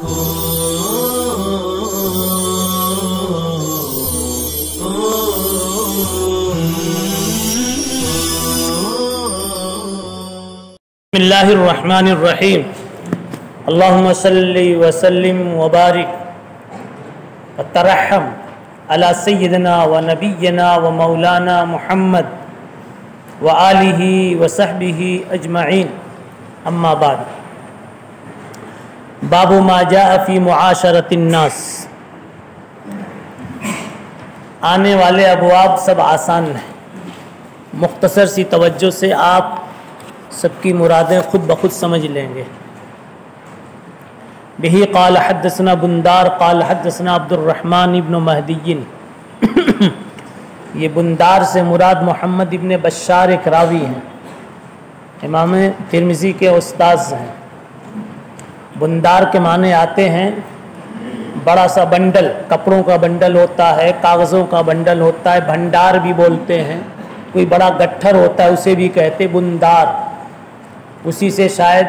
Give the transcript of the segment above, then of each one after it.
बिस्मिल्लाहिर्रहमानिर्रहीम। अल्लाहुम्मा सल्लि व सल्लिम व बारिक व तरहम अला सय्यिदना व नबिय्यना व मौलाना मुहम्मद व आलिहि व सहबिहि अजमईन, अम्मा बाद। बाबु मा जाअ फी मुआशरतिन नास। आने वाले अबवाब सब आसान हैं, मुख्तसर सी तवज्जो से आप सबकी मुरादें खुद ब खुद समझ लेंगे। बिही क़ाल हद्दसना बुंदार क़ाल हद्दसना अब्दुर्रहमान इब्न महदीय्यिन। ये बुंदार से मुराद मोहम्मद इब्न बशार एक रावी हैं, इमाम तिरमिज़ी के उस्ताद हैं। बुंदार के माने आते हैं बड़ा सा बंडल, कपड़ों का बंडल होता है, कागज़ों का बंडल होता है, भंडार भी बोलते हैं। कोई बड़ा गट्ठर होता है उसे भी कहते बुंदार। उसी से शायद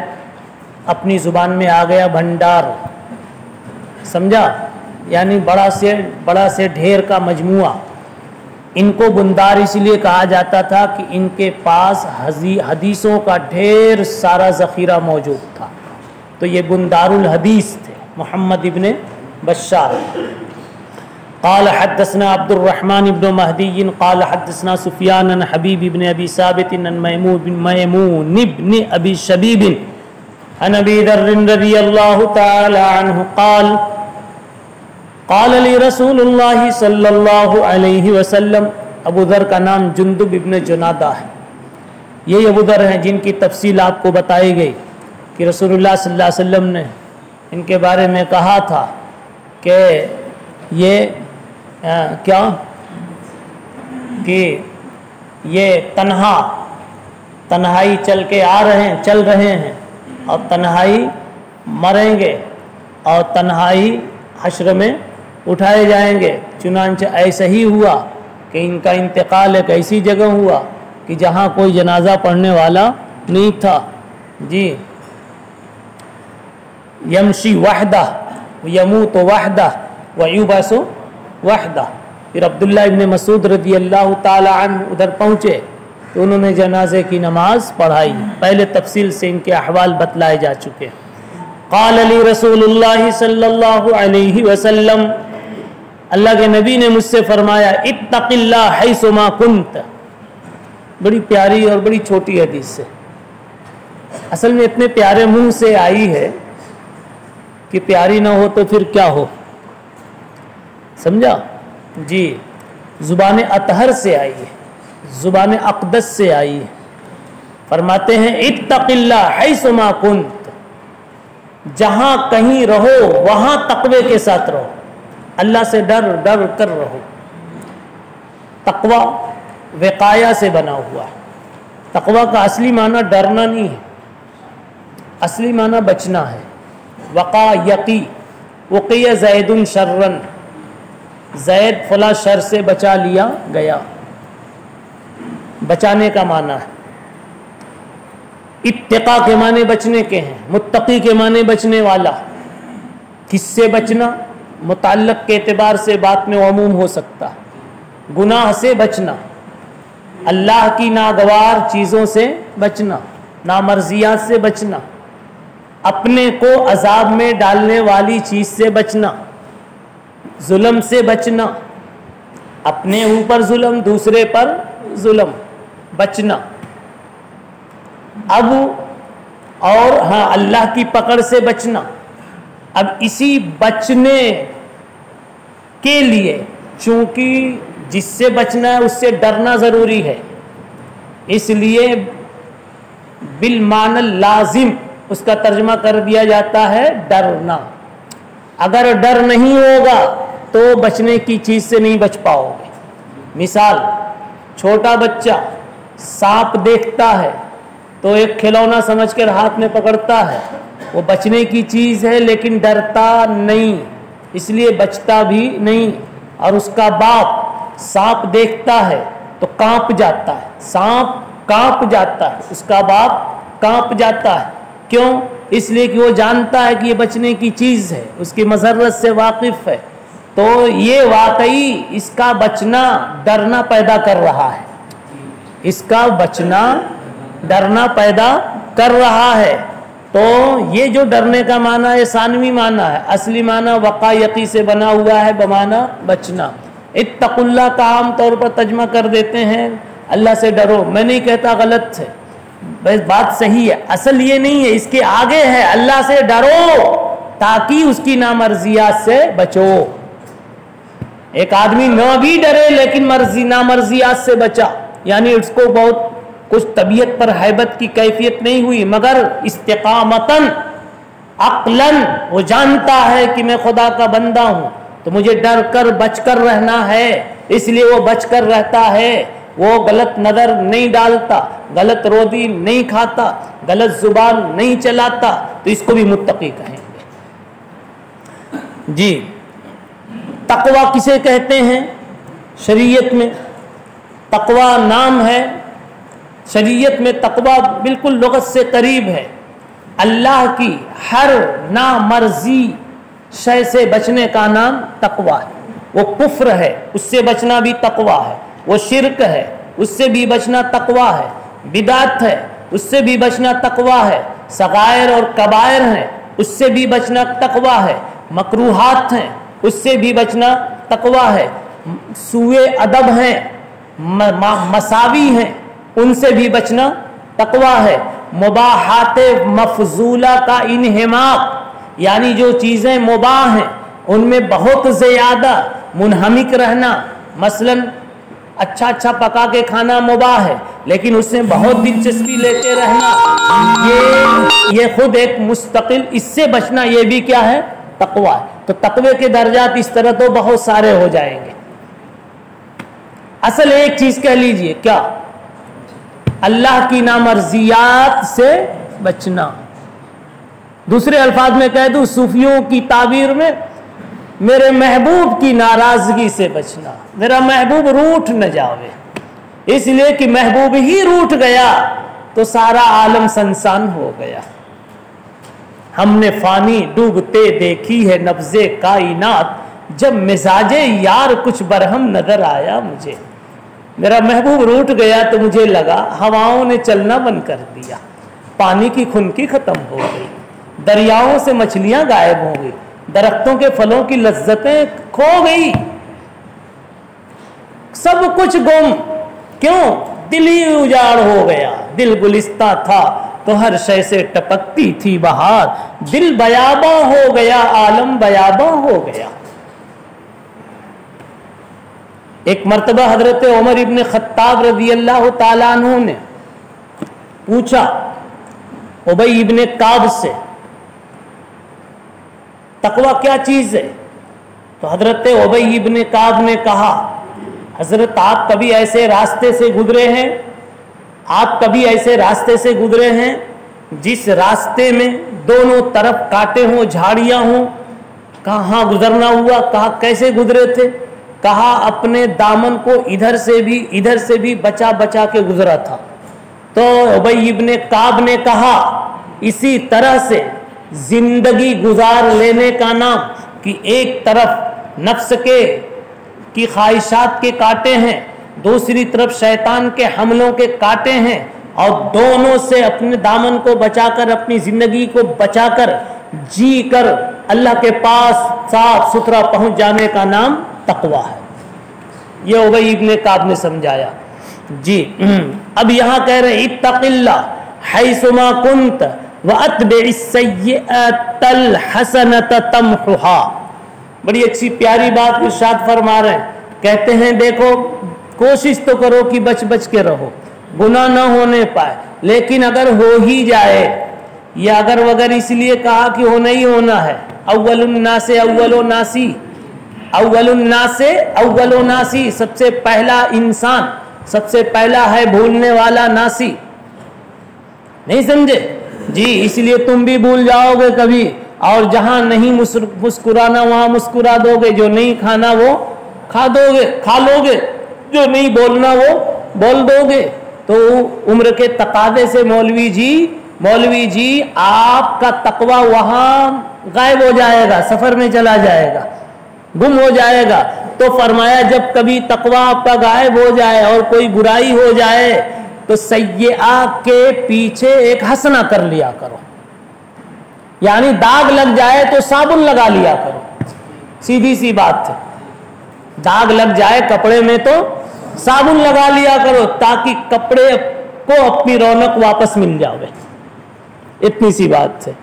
अपनी ज़ुबान में आ गया भंडार, समझा? यानी बड़ा से ढेर का मजमुआ। इनको बुंदार इसलिए कहा जाता था कि इनके पास हदीसों का ढेर सारा ज़ख़ीरा मौजूद था, तो ये बुंदारुल हदीस थे मोहम्मद इब्न बशार। क़ाल हद्दसना अब्दुर्रहमान इब्न महदीय्यिन क़ाल हद्दसना सुफ़यान अन हबीब इब्न अबी साबित अन मैमून इब्न अबी शबीब अन अबी दर्र रज़ियल्लाहु तआला अन्हु क़ाल क़ाल ली रसूलुल्लाह सल्लल्लाहु अलैहि वसल्लम। अबू दर का नाम जुंदुब इब्न जुनादा है। यही अबू दर हैं जिनकी तफसील आपको बताई गई कि रसूलुल्लाह सल्लल्लाहु अलैहि वसल्लम ने इनके बारे में कहा था कि ये ये तन्हाई चल रहे हैं और तन्हाई मरेंगे और तन्हाई हश्र में उठाए जाएंगे। चुनांचे ऐसा ही हुआ कि इनका इंतकाल एक ऐसी जगह हुआ कि जहाँ कोई जनाजा पढ़ने वाला नहीं था। जी, यमशी वहदा यमूत वहदा व युबसु वहदा। फिर अब्दुल्ला इब्न मसूद रज़ियल्लाहु ताला अन्हु उधर पहुँचे तो उन्होंने जनाजे की नमाज पढ़ाई। पहले तफसील से इनके अहवाल बतलाए जा चुके। क़ाल ली रसूलुल्लाह सल्लल्लाहु अलैहि वसल्लम। अल्लाह के नबी ने मुझसे फरमाया, इत्तक़िल्लाह हैसुमा कुन्त। बड़ी प्यारी और बड़ी छोटी हदीस है, असल में इतने प्यारे मुंह से आई है कि प्यारी ना हो तो फिर क्या हो, समझा? जी, ज़ुबान अतहर से आई है, ज़ुबान अक़दस से आई है। फरमाते हैं इत्तक़िल्लाह हैसुमा कुन्त। जहाँ कहीं रहो वहाँ तक़वे के साथ रहो, अल्लाह से डर कर रहो। तक़वा विक़ाया से बना हुआ। तक़वा का असली माना डरना नहीं है, असली माना बचना है। वक़ा यक़ी वक़िया ज़ैदुन शर्रन। ज़ैद फला शर से बचा लिया गया, बचाने का माना है। इत्तिक़ा के माने बचने के हैं, मुत्तक़ी के माने बचने वाला। किससे बचना? मुताल्लक़ के एतबार से बात में अमूम हो सकता। गुनाह से बचना, अल्लाह की नागवार चीज़ों से बचना, नामर्जियात से बचना, अपने को अजाब में डालने वाली चीज़ से बचना, जुल्म से बचना, अपने ऊपर जुल्म दूसरे पर जुल्म, बचना। अब और हाँ, अल्लाह की पकड़ से बचना। अब इसी बचने के लिए, चूंकि जिससे बचना है उससे डरना ज़रूरी है, इसलिए बिलमानल लाजिम उसका तर्जमा कर दिया जाता है डरना। अगर डर नहीं होगा तो बचने की चीज़ से नहीं बच पाओगे। मिसाल, छोटा बच्चा सांप देखता है तो एक खिलौना समझकर हाथ में पकड़ता है, वो बचने की चीज़ है लेकिन डरता नहीं, इसलिए बचता भी नहीं। और उसका बाप सांप देखता है तो कांप जाता है, सांप कांप जाता है, उसका बाप कांप जाता है। क्यों? इसलिए कि वो जानता है कि ये बचने की चीज़ है, उसकी मज़रत से वाकिफ़ है। तो ये वाकई इसका बचना डरना पैदा कर रहा है, इसका बचना डरना पैदा कर रहा है। तो ये जो डरने का माना है सानवी माना है, असली माना वक़ायती से बना हुआ है बमाना बचना। इत्तक़ुल्लाह का आम तौर पर तर्जुमा कर देते हैं अल्लाह से डरो। मैं नहीं कहता गलत है, बस बात सही है, असल ये नहीं है, इसके आगे है अल्लाह से डरो ताकि उसकी नामर्जियात से बचो। एक आदमी न भी डरे लेकिन नामर्जियात से बचा, यानी उसको बहुत कुछ तबीयत पर हैबत की कैफियत नहीं हुई, मगर इस्तिकामतन अक्लन वो जानता है कि मैं खुदा का बंदा हूं, तो मुझे डर कर बच कर रहना है, इसलिए वो बच कर रहता है। वो गलत नज़र नहीं डालता, गलत रोटी नहीं खाता, गलत जुबान नहीं चलाता, तो इसको भी मुत्तकी कहेंगे। जी, तकवा किसे कहते हैं? शरीयत में तकवा नाम है, शरीयत में तकवा बिल्कुल लुगत से करीब है। अल्लाह की हर नामर्जी शय से बचने का नाम तकवा है। वो कुफ्र है, उससे बचना भी तकवा है। वो शिरक है, उससे भी बचना तकवा है। बिदात है, उससे भी बचना तकवा है। सगायर और कबायर हैं, उससे भी बचना तकवा है। मकरूहात हैं, उससे भी बचना तकवा है। सूए अदब हैं, मसावी हैं, उनसे भी बचना तकवा है। मुबाहाते मफजूला का इन्हिमाक, यानी जो चीज़ें मुबाह हैं उनमें बहुत ज़्यादा मुनहमिक रहना, मसलन अच्छा पका के खाना मुबाह है लेकिन उसमें बहुत दिलचस्पी लेते रहना, ये खुद एक मुस्तकिल, इससे बचना ये भी क्या है? तकवा है। तो तकवे के दर्जात इस तरह तो बहुत सारे हो जाएंगे। असल एक चीज कह लीजिए, क्या? अल्लाह की नामर्जियात से बचना। दूसरे अल्फाज में कह दूं, सूफियों की ताबीर में, मेरे महबूब की नाराजगी से बचना। मेरा महबूब रूठ न जावे, इसलिए कि महबूब ही रूठ गया तो सारा आलम संसान हो गया। हमने फानी डूबते देखी है नब्ज़े कायनात, जब मिजाजे यार कुछ बरहम नजर आया मुझे। मेरा महबूब रूठ गया तो मुझे लगा हवाओं ने चलना बंद कर दिया, पानी की खुनकी खत्म हो गई, दरियाओं से मछलियां गायब हो गई, दरख्तों के फलों की लज्जतें खो गई, सब कुछ गुम। क्यों? दिल ही उजाड़ हो गया। दिल गुलिस्ता था तो हर शय से टपकती थी बहार, दिल बयाबा हो गया, आलम बयाबा हो गया। एक मर्तबा हजरत उमर इब्न खत्ताब रज़ी अल्लाह ताला अन्हु ने पूछा उबई इब्न काब से, तकवा क्या चीज है? तो हजरत उबई इब्न काब ने कहा, हजरत आप कभी ऐसे रास्ते से गुजरे हैं, आप कभी ऐसे रास्ते से गुजरे हैं जिस रास्ते में दोनों तरफ कांटे हों, झाड़ियां हों? कहाँ गुजरना हुआ? कहा कैसे गुजरे थे? कहा अपने दामन को इधर से भी बचा बचा के गुजरा था। तो उबई इब्न काब ने कहा, इसी तरह से जिंदगी गुजार लेने का नाम कि एक तरफ नफ्स की ख्वाहिशात के कांटे हैं, दूसरी तरफ शैतान के हमलों के कांटे हैं, और दोनों से अपने दामन को बचाकर, अपनी जिंदगी को बचाकर जी कर अल्लाह के पास साफ सुथरा पहुंच जाने का नाम तकवा है। ये उबई इब्न काब ने समझाया। जी, अब यहां कह रहे हैं इत्तक़िल्लाह हैसुमा कुंत व अत्बिइस सय्यअतल हसनत तमहुहा। बड़ी अच्छी प्यारी बात इरशाद फरमा रहे हैं। कहते हैं देखो, कोशिश तो करो कि बच बच के रहो, गुनाह न होने पाए, लेकिन अगर हो ही जाए, या अगर वगर इसलिए कहा कि होना ही होना है, अव्वलुन्नासे अव्वलो नासी, अव्वलुन्नासे अव्वलो नासी, सबसे पहला इंसान, सबसे पहला है भूलने वाला नासी। नहीं समझे जी? इसलिए तुम भी भूल जाओगे कभी, और जहां नहीं मुस्कुराना वहां मुस्कुरा दोगे, जो नहीं खाना वो खा लोगे, जो नहीं बोलना वो बोल दोगे। तो उम्र के तकादे से मौलवी जी मौलवी जी आपका तकवा वहां गायब हो जाएगा, सफर में चला जाएगा, गुम हो जाएगा। तो फरमाया जब कभी तकवा आपका गायब हो जाए और कोई बुराई हो जाए तो सय्या के पीछे एक हसना कर लिया करो, यानी दाग लग जाए तो साबुन लगा लिया करो, सीधी सी बात है। दाग लग जाए कपड़े में तो साबुन लगा लिया करो ताकि कपड़े को अपनी रौनक वापस मिल जावे, इतनी सी बात है।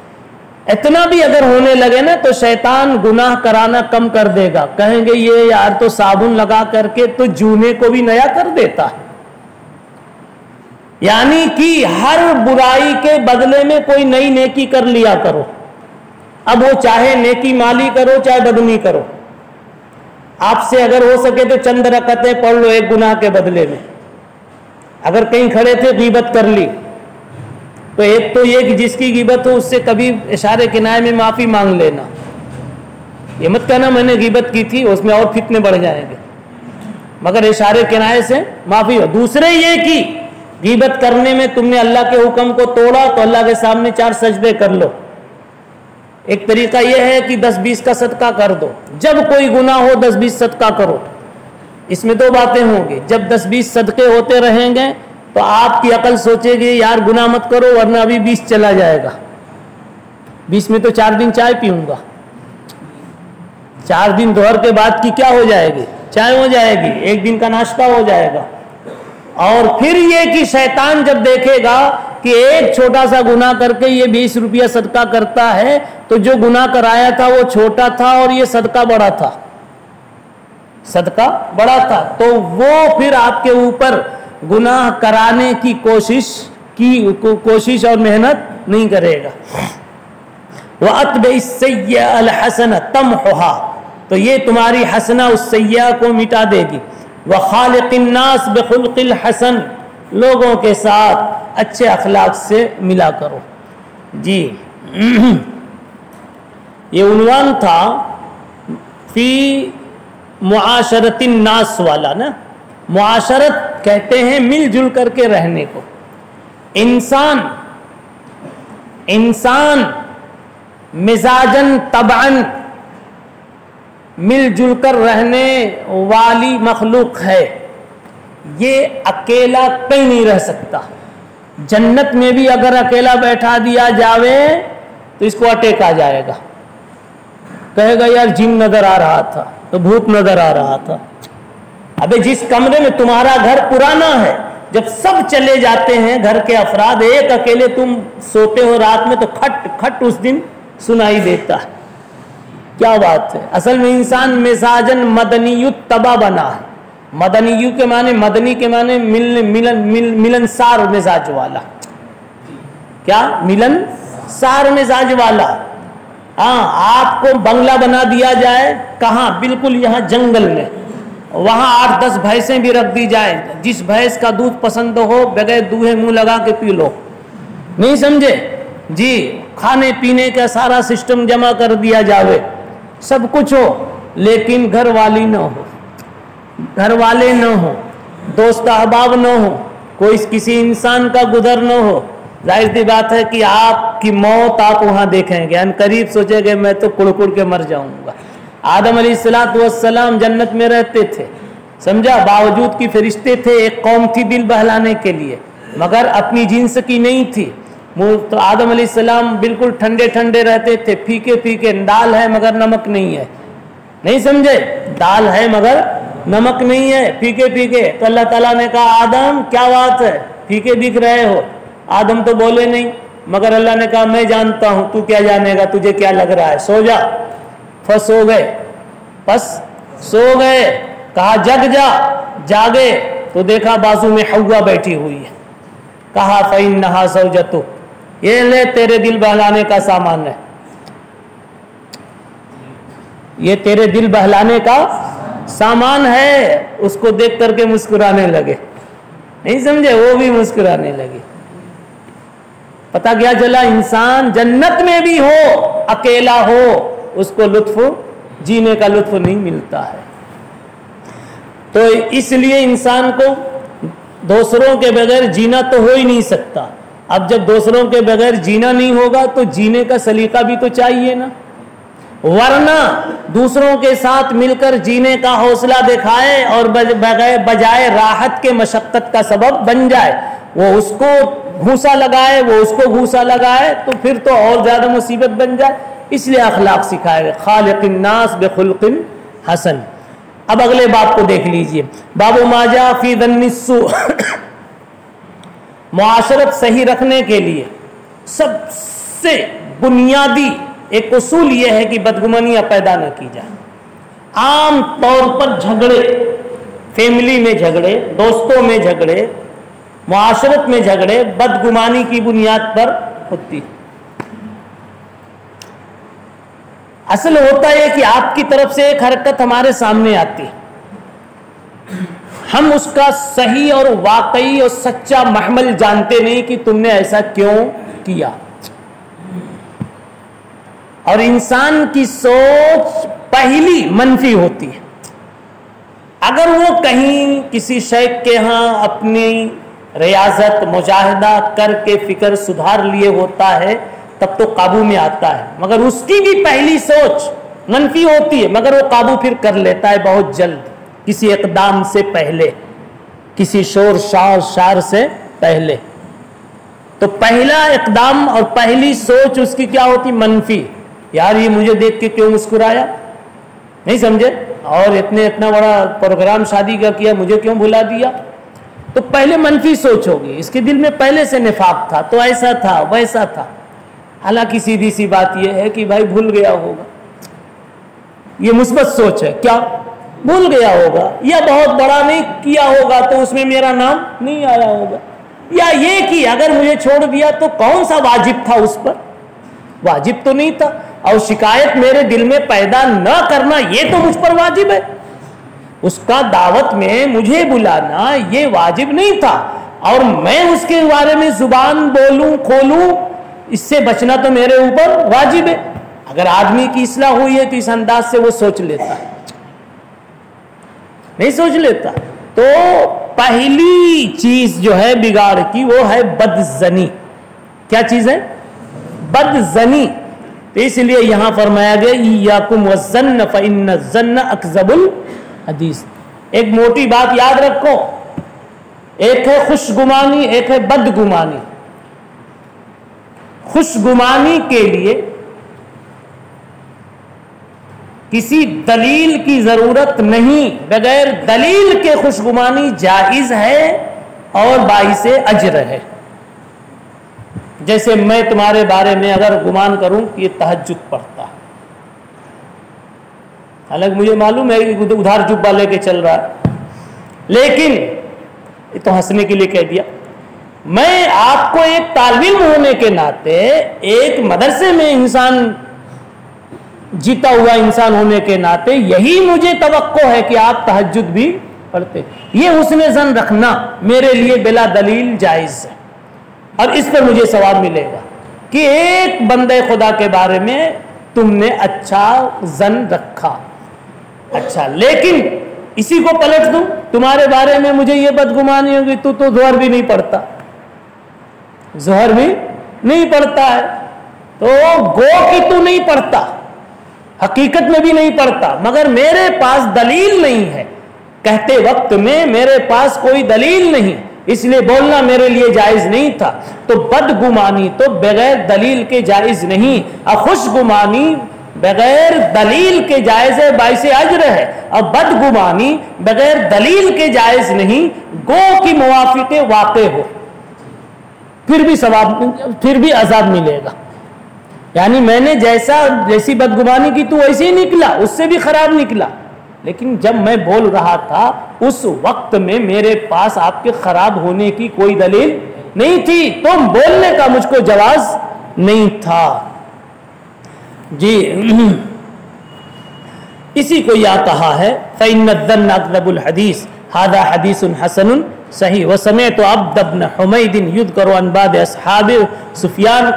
इतना भी अगर होने लगे ना तो शैतान गुनाह कराना कम कर देगा, कहेंगे ये यार तो साबुन लगा करके तो जूने को भी नया कर देता है। यानी कि हर बुराई के बदले में कोई नई नेकी कर लिया करो। अब वो चाहे नेकी माली करो चाहे बदनी करो, आपसे अगर हो सके तो चंद रकअतें पढ़ लो एक गुनाह के बदले में। अगर कहीं खड़े थे गीबत कर ली तो एक तो ये कि जिसकी गीबत हो उससे कभी इशारे किनारे में माफी मांग लेना, ये मत कहना मैंने गीबत की थी, उसमें और फितने बढ़ जाएंगे, मगर इशारे किनारे से माफी हो। दूसरे ये कि गीबत करने में तुमने अल्लाह के हुक्म को तोड़ा तो अल्लाह के सामने 4 सजदे कर लो। एक तरीका यह है कि 10-20 का सदका कर दो, जब कोई गुनाह हो 10-20 सदका करो। इसमें 2 बातें होंगी, जब 10-20 सदके होते रहेंगे तो आपकी अकल सोचेगी यार गुनाह मत करो वरना अभी 20 चला जाएगा, 20 में तो 4 दिन चाय पीऊंगा, 4 दिन दोहर के बाद की क्या हो जाएगी, चाय हो जाएगी, 1 दिन का नाश्ता हो जाएगा। और फिर ये कि शैतान जब देखेगा कि एक छोटा सा गुनाह करके ये 20 रुपया सदका करता है तो जो गुनाह कराया था वो छोटा था और ये सदका बड़ा था, सदका बड़ा था, तो वो फिर आपके ऊपर गुनाह कराने की कोशिश और मेहनत नहीं करेगा। वअत्बि सय्या अल हसना तमहुहा, तो ये तुम्हारी हसना उस सय्या को मिटा देगी। व खालिकिन नास बिखुल्किल हसन, लोगों के साथ अच्छे अखलाक से मिला करो। जी ये उन्वान था फी मुआशरतिन नास वाला ना। मुआशरत कहते हैं मिलजुल करके रहने को। इंसान मिजाजन तबअन मिलजुल कर रहने वाली मखलूक है, ये अकेला कहीं नहीं रह सकता। जन्नत में भी अगर अकेला बैठा दिया जावे तो इसको अटैक आ जाएगा, कहेगा यार जिन नजर आ रहा था तो भूत नजर आ रहा था। अबे जिस कमरे में तुम्हारा घर पुराना है, जब सब चले जाते हैं घर के अफराद, एक अकेले तुम सोते हो रात में तो खट खट उस दिन सुनाई देता है। क्या बात है। असल में इंसान मिजाजन मदनीयु तबा बना है। मदनीयु के माने, मदनी के माने मिलनसार मिजाज वाला। क्या? मिलनसार मिजाज वाला। हाँ, आपको बंगला बना दिया जाए, कहाँ? बिल्कुल यहाँ जंगल में, वहां 8-10 भैंसें भी रख दी जाए, जिस भैंस का दूध पसंद हो बगैर दूहे मुंह लगा के पी लो, नहीं समझे जी। खाने पीने का सारा सिस्टम जमा कर दिया जावे, सब कुछ हो, लेकिन घर वाली न हो, घर वाले न हो, दोस्त अहबाब न हो, कोई किसी इंसान का गुजर न हो। जाहिर सी बात है कि आपकी मौत आप वहां देखेंगे, यानी करीब सोचेंगे मैं तो कुड़ के मर जाऊंगा। आदम अलैहिस्सलाम जन्नत में रहते थे, समझा, बावजूद कि फरिश्ते थे, एक कौम थी दिल बहलाने के लिए, मगर अपनी जिन्स की नहीं थी। तो आदम अलैहिस्सलाम बिल्कुल ठंडे ठंडे रहते थे, फीके फीके, दाल है मगर नमक नहीं है, नहीं समझे, दाल है मगर नमक नहीं है, फीके फीके। तो अल्लाह ताला ने कहा आदम क्या बात है, फीके दिख रहे हो। आदम तो बोले नहीं, मगर अल्लाह ने कहा मैं जानता हूं, तू क्या जानेगा, तुझे क्या लग रहा है, सो जा। फस सो गए, बस सो गए। कहा जग जा, जागे तो देखा बाजू में हव्वा बैठी हुई है। कहा फइन्नहा ज़ौजतु, ये ले तेरे दिल बहलाने का सामान है, ये तेरे दिल बहलाने का सामान है। उसको देख करके मुस्कुराने लगे, नहीं समझे, वो भी मुस्कुराने लगे। पता क्या चला, इंसान जन्नत में भी हो, अकेला हो, उसको लुत्फ, जीने का लुत्फ नहीं मिलता है। तो इसलिए इंसान को दूसरों के बगैर जीना तो हो ही नहीं सकता। اب جب دوسروں کے بغیر جینا نہیں ہوگا تو جینے کا سلیقہ بھی تو چاہیے نا، ورنہ دوسروں کے ساتھ مل کر جینے کا حوصلہ دکھائے اور بجائے راحت کے مشقت کا سبب بن جائے، وہ اس کو گھوسا لگائے، وہ اس کو گھوسا لگائے، تو پھر تو اور زیادہ مصیبت بن جائے۔ اس لیے اخلاق سکھائے گئے، خالق الناس بخلق حسن۔ اب اگلے باب کو دیکھ لیجئے، باب ما جاء فی ظن السوء۔ معاشرت صحیح رکھنے کے لیے سب سے بنیادی ایک اصول یہ ہے کہ بدگمانیاں پیدا نہ کی جائیں۔ عام طور پر جھگڑے، فیملی میں جھگڑے، دوستوں میں جھگڑے، معاشرت میں جھگڑے بدگمانی کی بنیاد پر ہوتی۔ اصل ہوتا ہے کہ آپ کی طرف سے ایک حرکت ہمارے سامنے آتی، ہم اس کا صحیح اور واقعی اور سچا محمل جانتے نہیں کہ تم نے ایسا کیوں کیا، اور انسان کی سوچ پہلی منفی ہوتی ہے۔ اگر وہ کہیں کسی شیخ کے ہاں اپنی ریاضت مجاہدہ کر کے فکر سدھار لیے ہوتا ہے تب تو قابو میں آتا ہے، مگر اس کی بھی پہلی سوچ منفی ہوتی ہے، مگر وہ قابو پھر کر لیتا ہے بہت جلد، کسی اقدام سے پہلے، کسی شور سے پہلے۔ تو پہلا اقدام اور پہلی سوچ اس کی کیا ہوتی؟ منفی۔ یار یہ مجھے دیکھ کے کیوں مسکرایا، نہیں سمجھے، اور اتنا بڑا پروگرام شادی کا کیا، مجھے کیوں بھلا دیا؟ تو پہلے منفی سوچ ہوگی، اس کے دل میں پہلے سے نفاق تھا، تو ایسا تھا ویسا تھا۔ حالانکہ سیدھی سی بات یہ ہے کہ بھائی بھول گیا ہوگا، یہ مثبت سوچ ہے، کیا بھول گیا ہوگا، یا بہت بڑا نہیں کیا ہوگا تو اس میں میرا نام نہیں آیا ہوگا، یا یہ کہ اگر مجھے چھوڑ دیا تو کون سا واجب تھا اس پر، واجب تو نہیں تھا، اور شکایت میرے دل میں پیدا نہ کرنا یہ تو مجھ پر واجب ہے، اس کا دعوت میں مجھے بلانا یہ واجب نہیں تھا، اور میں اس کے بارے میں زبان بولوں کھولوں اس سے بچنا تو میرے اوپر واجب ہے۔ اگر آدمی کی اصلاح ہوئی ہے تو اس انداز سے وہ سوچ لیتا ہے، نہیں سوچ لیتا۔ تو پہلی چیز جو ہے بگاڑ کی وہ ہے بدظنی۔ کیا چیز ہے؟ بدظنی۔ تو اس لیے یہاں فرمایا گیا ایاکم والظن فإن الظن اکذب الحدیث۔ ایک موٹی بات یاد رکھو، ایک ہے خوش گمانی، ایک ہے بد گمانی۔ خوش گمانی کے لیے کسی دلیل کی ضرورت نہیں، بغیر دلیل کے خوش گمانی جائز ہے اور باعث اجر ہے۔ جیسے میں تمہارے بارے میں اگر گمان کروں کہ یہ تہجد پڑھتا ہے، حالانکہ مجھے معلوم ہے کہ ادھار جبہ لے کے چل رہا ہے، لیکن یہ تو ہنسنے کے لیے کہہ دیا۔ میں آپ کو ایک طالب علم ہونے کے ناطے، ایک مدرسے میں انسان، جیتا ہوا انسان ہونے کے ناطے یہی مجھے توقع ہے کہ آپ تہجد بھی پڑھتے، یہ حسن ظن رکھنا میرے لیے بلا دلیل جائز ہے، اور اس پر مجھے ثواب ملے گا کہ ایک بندے خدا کے بارے میں تم نے اچھا ظن رکھا۔ اچھا، لیکن اسی کو پلٹ دوں، تمہارے بارے میں مجھے یہ بدگمانی ہوگی تو ظہر بھی نہیں پڑھتا، ظہر بھی نہیں پڑھتا ہے، تو گو کہ تو نہیں پڑھتا، حقیقت میں بھی نہیں پڑھتا، مگر میرے پاس دلیل نہیں ہے، کہتے وقت میں میرے پاس کوئی دلیل نہیں، اس لیے بولنا میرے لیے جائز نہیں تھا۔ تو بدگمانی تو بغیر دلیل کے جائز نہیں، اور خوش گمانی بغیر دلیل کے جائز ہے، باعث اجر ہے، اور بدگمانی بغیر دلیل کے جائز نہیں، گو کی موافق واقع ہو پھر بھی ثواب، پھر بھی عذاب ملے گا۔ یعنی میں نے جیسی بدگمانی کی تو ویسے ہی نکلا، اس سے بھی خراب نکلا، لیکن جب میں بول رہا تھا اس وقت میں میرے پاس آپ کے خراب ہونے کی کوئی دلیل نہیں تھی، تو بولنے کا مجھ کو جواز نہیں تھا۔ جی اسی کو یا کہا ہے فإن الظن أكذب الحديث هذا حديث حسن صحیح۔ وسمعت عبد بن حمید يذكر عن بعض اصحاب سفیان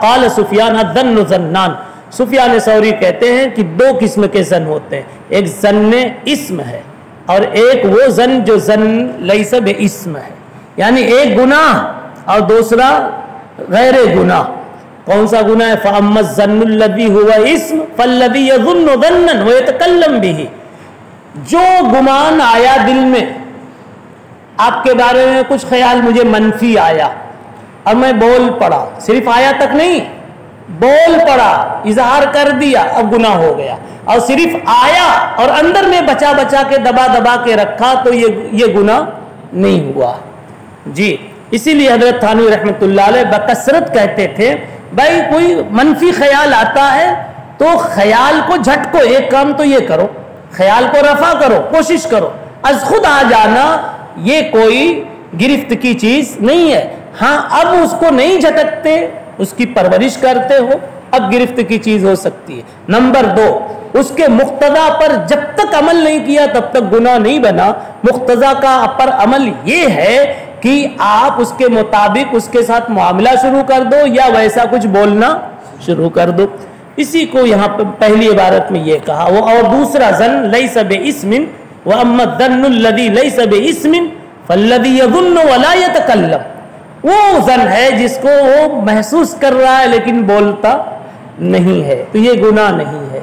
قال سفیان الظن ظنان۔ سفیان ثوری کہتے ہیں کہ دو قسم کے ظن ہوتے ہیں، ایک ظن اسم ہے اور ایک وہ ظن جو ظن لیس باسم ہے، یعنی ایک گناہ اور دوسرا غیر گناہ. کون سا گناہ ہے؟ فَأَمَّا الظَّنُّ الَّذِي هُوَ اسْمٌ فَالَّذِي يَظُنُّ ظَنًّا وَيَتَكَلَّمُ بِهِ. جو گمان آیا دل میں، آپ کے بارے میں کچھ خیال مجھے منفی آیا اور میں بول پڑا، صرف آیا تک نہیں، بول پڑا، اظہار کر دیا، اب گناہ ہو گیا. اور صرف آیا اور اندر میں بچا بچا کے دبا دبا کے رکھا تو یہ گناہ نہیں ہوا. جی اسی لیے حضرت تھانوی رحمۃ اللہ علیہ بکثرت کہتے تھے بھائی کوئی منفی خیال آتا ہے تو خیال کو جھٹکو، ایک کام تو یہ کرو، خیال کو رفع کرو، کوشش کرو. از خود آ جانا یہ کوئی گرفت کی چیز نہیں ہے. ہاں اب اس کو نہیں جھٹکتے، اس کی پرورش کرتے ہو، اب گرفت کی چیز ہو سکتی ہے. نمبر 2، اس کے مقتضا پر جب تک عمل نہیں کیا تب تک گناہ نہیں بنا. مقتضا کا پر عمل یہ ہے کہ آپ اس کے مطابق اس کے ساتھ معاملہ شروع کر دو یا ویسا کچھ بولنا شروع کر دو. اسی کو یہاں پہ پہلی عبارت میں یہ کہا. وہ اور دوسرا ظن لیس باسم واما الظن الذی لیس باسم فالذی یظن ولا یتکلم. وہ ظن ہے جس کو وہ محسوس کر رہا ہے لیکن بولتا نہیں ہے، تو یہ گناہ نہیں ہے.